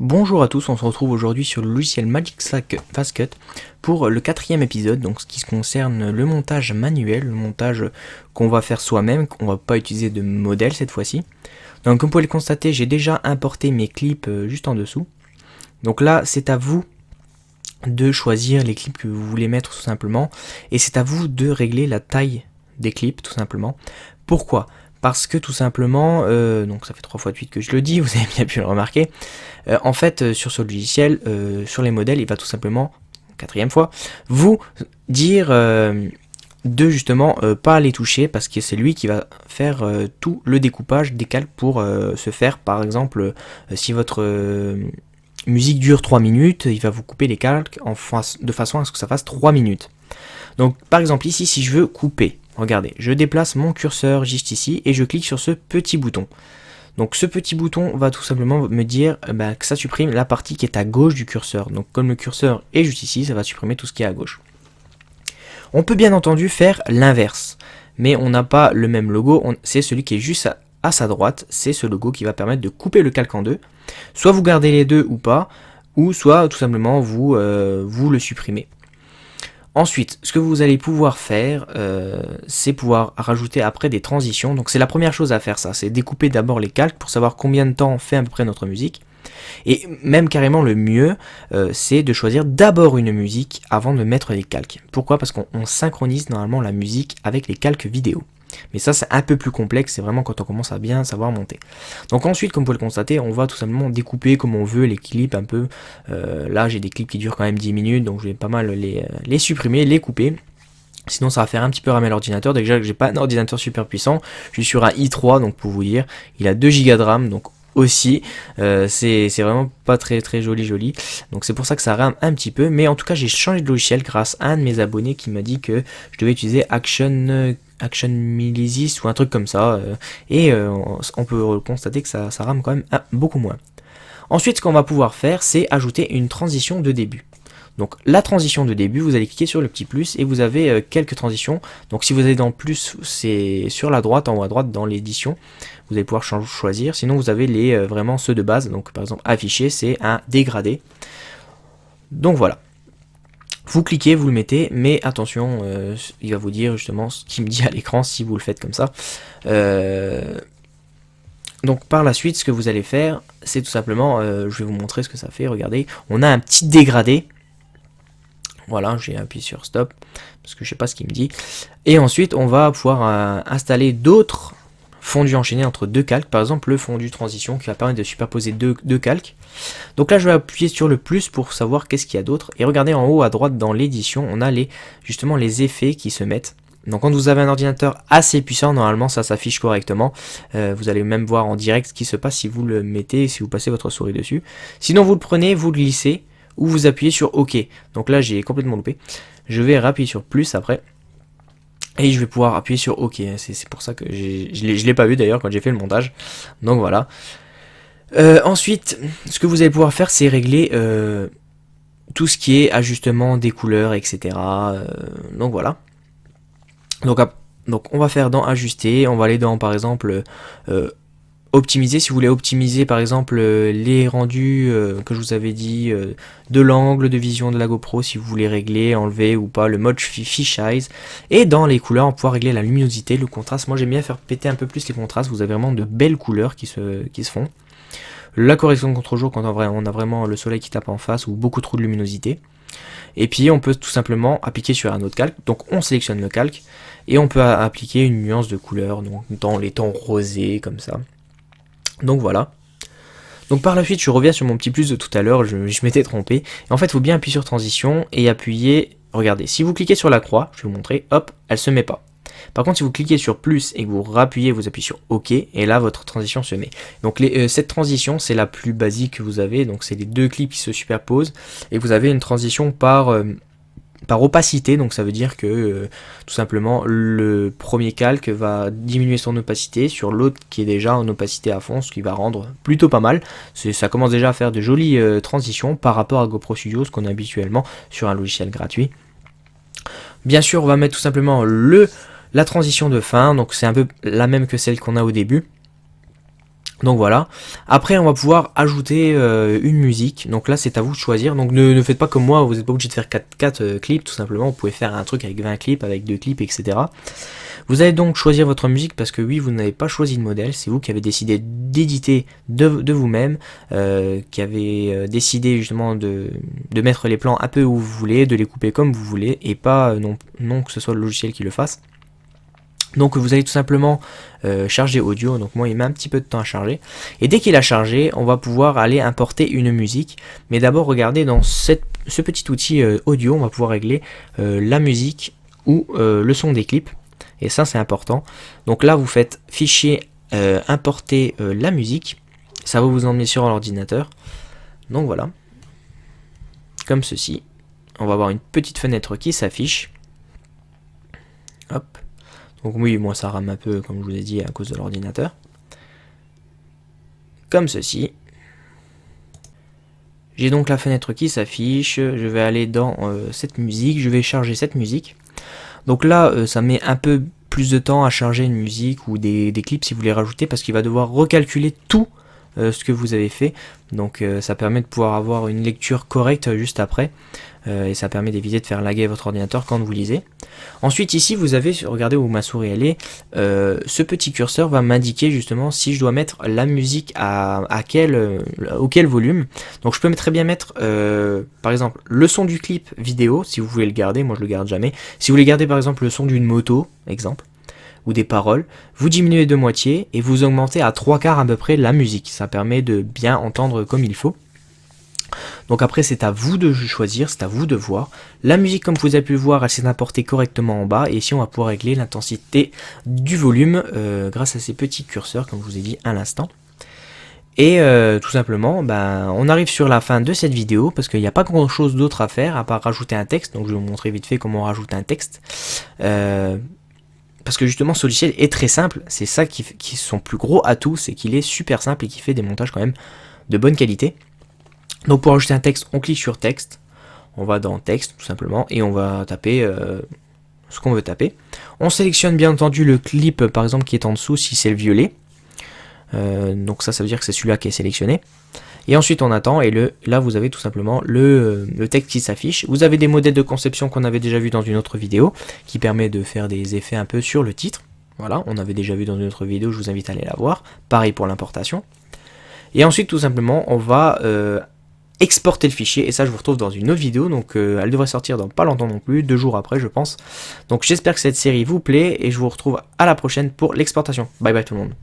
Bonjour à tous, on se retrouve aujourd'hui sur le logiciel Magic Fast Cut pour le quatrième épisode, donc ce qui se concerne le montage manuel, le montage qu'on va faire soi-même, qu'on va pas utiliser de modèle cette fois-ci. Donc comme vous pouvez le constater, j'ai déjà importé mes clips juste en dessous. Donc là, c'est à vous de choisir les clips que vous voulez mettre tout simplement, et c'est à vous de régler la taille des clips tout simplement. Pourquoi ? Parce que tout simplement, donc ça fait 3 fois de suite que je le dis, vous avez bien pu le remarquer, en fait sur ce logiciel, sur les modèles, il va tout simplement, quatrième fois, vous dire de justement pas les toucher parce que c'est lui qui va faire tout le découpage des calques pour se faire par exemple si votre musique dure 3 minutes, il va vous couper les calques de façon à ce que ça fasse 3 minutes. Donc par exemple ici si je veux couper, regardez, je déplace mon curseur juste ici et je clique sur ce petit bouton. Donc ce petit bouton va tout simplement me dire que ça supprime la partie qui est à gauche du curseur. Donc comme le curseur est juste ici, ça va supprimer tout ce qui est à gauche. On peut bien entendu faire l'inverse, mais on n'a pas le même logo, c'est celui qui est juste à sa droite, c'est ce logo qui va permettre de couper le calque en deux. Soit vous gardez les deux ou pas, ou soit tout simplement vous le supprimez. Ensuite, ce que vous allez pouvoir faire, c'est pouvoir rajouter après des transitions. Donc c'est la première chose à faire ça, c'est découper d'abord les calques pour savoir combien de temps fait à peu près notre musique. Et même carrément le mieux, c'est de choisir d'abord une musique avant de mettre les calques. Pourquoi ? Parce qu'on synchronise normalement la musique avec les calques vidéo. Mais ça c'est un peu plus complexe, c'est vraiment quand on commence à bien savoir monter. Donc ensuite, comme vous pouvez le constater, on va tout simplement découper comme on veut les clips un peu. Là j'ai des clips qui durent quand même 10 minutes, donc je vais pas mal les supprimer, les couper. Sinon ça va faire un petit peu ramer l'ordinateur. Déjà que j'ai pas un ordinateur super puissant, je suis sur un i3, donc pour vous dire, il a 2 Go de RAM, donc aussi, c'est vraiment pas très joli, donc c'est pour ça que ça rame un petit peu, mais en tout cas j'ai changé de logiciel grâce à un de mes abonnés qui m'a dit que je devais utiliser Action Milisis ou un truc comme ça, et on peut constater que ça rame quand même beaucoup moins. Ensuite, ce qu'on va pouvoir faire, c'est ajouter une transition de début. Donc la transition de début, vous allez cliquer sur le petit plus et vous avez quelques transitions. Donc si vous allez dans plus, c'est sur la droite, en haut à droite dans l'édition, vous allez pouvoir choisir. Sinon vous avez les vraiment ceux de base. Donc par exemple afficher, c'est un dégradé. Donc voilà. Vous cliquez, vous le mettez, mais attention, il va vous dire justement ce qu'il me dit à l'écran si vous le faites comme ça. Donc par la suite, ce que vous allez faire, c'est tout simplement, je vais vous montrer ce que ça fait. Regardez, on a un petit dégradé. Voilà, j'ai appuyé sur stop parce que je sais pas ce qu'il me dit. Et ensuite, on va pouvoir installer d'autres fondus enchaînés entre deux calques. Par exemple, le fondu transition qui va permettre de superposer deux calques. Donc là, je vais appuyer sur le plus pour savoir qu'est-ce qu'il y a d'autre. Et regardez en haut à droite dans l'édition, on a justement les effets qui se mettent. Donc quand vous avez un ordinateur assez puissant, normalement ça s'affiche correctement. Vous allez même voir en direct ce qui se passe si vous le mettez, si vous passez votre souris dessus. Sinon vous le prenez, vous le glissez, ou vous appuyez sur OK. Donc là j'ai complètement loupé. Je vais appuyer sur plus après. Et je vais pouvoir appuyer sur OK. C'est pour ça que je l'ai pas vu d'ailleurs quand j'ai fait le montage. Donc voilà. Ensuite, ce que vous allez pouvoir faire, c'est régler tout ce qui est ajustement des couleurs, etc. Donc voilà. Donc on va faire dans ajuster, on va aller dans par exemple optimiser, si vous voulez optimiser par exemple les rendus que je vous avais dit de l'angle de vision de la GoPro, si vous voulez régler, enlever ou pas le mode fisheye, et dans les couleurs on va pouvoir régler la luminosité, le contraste. Moi j'aime bien faire péter un peu plus les contrastes, vous avez vraiment de belles couleurs qui se font. La correction de contre-jour quand on a vraiment le soleil qui tape en face ou beaucoup trop de luminosité. Et puis on peut tout simplement appliquer sur un autre calque, donc on sélectionne le calque et on peut appliquer une nuance de couleur, donc dans les tons rosés comme ça. Donc voilà. Donc par la suite je reviens sur mon petit plus de tout à l'heure, je m'étais trompé. Et en fait il faut bien appuyer sur transition et appuyer, regardez, si vous cliquez sur la croix, je vais vous montrer, hop, elle se met pas. Par contre, si vous cliquez sur plus et que vous rappuyez, vous appuyez sur OK, et là votre transition se met. Donc cette transition, c'est la plus basique que vous avez, donc c'est les deux clips qui se superposent, et vous avez une transition par opacité, donc ça veut dire que tout simplement le premier calque va diminuer son opacité sur l'autre qui est déjà en opacité à fond, ce qui va rendre plutôt pas mal. Ça commence déjà à faire de jolies transitions par rapport à GoPro Studio, ce qu'on a habituellement sur un logiciel gratuit. Bien sûr, on va mettre tout simplement la transition de fin, donc c'est un peu la même que celle qu'on a au début. Donc voilà, après on va pouvoir ajouter une musique, donc là c'est à vous de choisir, donc ne faites pas comme moi, vous n'êtes pas obligé de faire 4 clips tout simplement, vous pouvez faire un truc avec 20 clips, avec 2 clips, etc. Vous allez donc choisir votre musique parce que oui, vous n'avez pas choisi de modèle, c'est vous qui avez décidé d'éditer de vous-même, qui avez décidé justement de mettre les plans un peu où vous voulez, de les couper comme vous voulez, et pas non que ce soit le logiciel qui le fasse. Donc vous allez tout simplement charger audio, donc moi il met un petit peu de temps à charger, et dès qu'il a chargé, on va pouvoir aller importer une musique, mais d'abord regardez dans ce petit outil audio, on va pouvoir régler la musique ou le son des clips, et ça c'est important. Donc là vous faites fichier importer la musique, ça va vous emmener sur l'ordinateur, donc voilà, comme ceci, on va avoir une petite fenêtre qui s'affiche, hop. Donc oui, moi ça rame un peu, comme je vous ai dit, à cause de l'ordinateur. Comme ceci. J'ai donc la fenêtre qui s'affiche. Je vais aller dans cette musique. Je vais charger cette musique. Donc là, ça met un peu plus de temps à charger une musique ou des clips si vous voulez rajouter, parce qu'il va devoir recalculer tout ce que vous avez fait. Donc ça permet de pouvoir avoir une lecture correcte juste après. Et ça permet d'éviter de faire laguer votre ordinateur quand vous lisez. Ensuite ici vous avez, regardez où ma souris elle est, ce petit curseur va m'indiquer justement si je dois mettre la musique auquel volume. Donc je peux très bien mettre par exemple le son du clip vidéo si vous voulez le garder, moi je le garde jamais. Si vous voulez garder par exemple le son d'une moto, exemple, ou des paroles, vous diminuez de moitié et vous augmentez à 3/4 à peu près la musique. Ça permet de bien entendre comme il faut. Donc après c'est à vous de choisir, c'est à vous de voir. La musique comme vous avez pu le voir, elle s'est importée correctement en bas, et ici on va pouvoir régler l'intensité du volume grâce à ces petits curseurs comme je vous ai dit à l'instant. Et tout simplement, on arrive sur la fin de cette vidéo parce qu'il n'y a pas grand chose d'autre à faire à part rajouter un texte. Donc je vais vous montrer vite fait comment rajouter un texte. Parce que justement ce logiciel est très simple, c'est ça qui est son plus gros atout, c'est qu'il est super simple et qu'il fait des montages quand même de bonne qualité. Donc pour ajouter un texte, on clique sur texte, on va dans texte tout simplement et on va taper ce qu'on veut taper. On sélectionne bien entendu le clip par exemple qui est en dessous si c'est le violet. Donc ça veut dire que c'est celui-là qui est sélectionné. Et ensuite on attend et là vous avez tout simplement le texte qui s'affiche. Vous avez des modèles de conception qu'on avait déjà vu dans une autre vidéo qui permet de faire des effets un peu sur le titre. Voilà, on avait déjà vu dans une autre vidéo, je vous invite à aller la voir. Pareil pour l'importation. Et ensuite tout simplement on va exporter le fichier et ça je vous retrouve dans une autre vidéo, donc elle devrait sortir dans pas longtemps non plus, 2 jours après je pense. Donc j'espère que cette série vous plaît et je vous retrouve à la prochaine pour l'exportation. Bye bye tout le monde.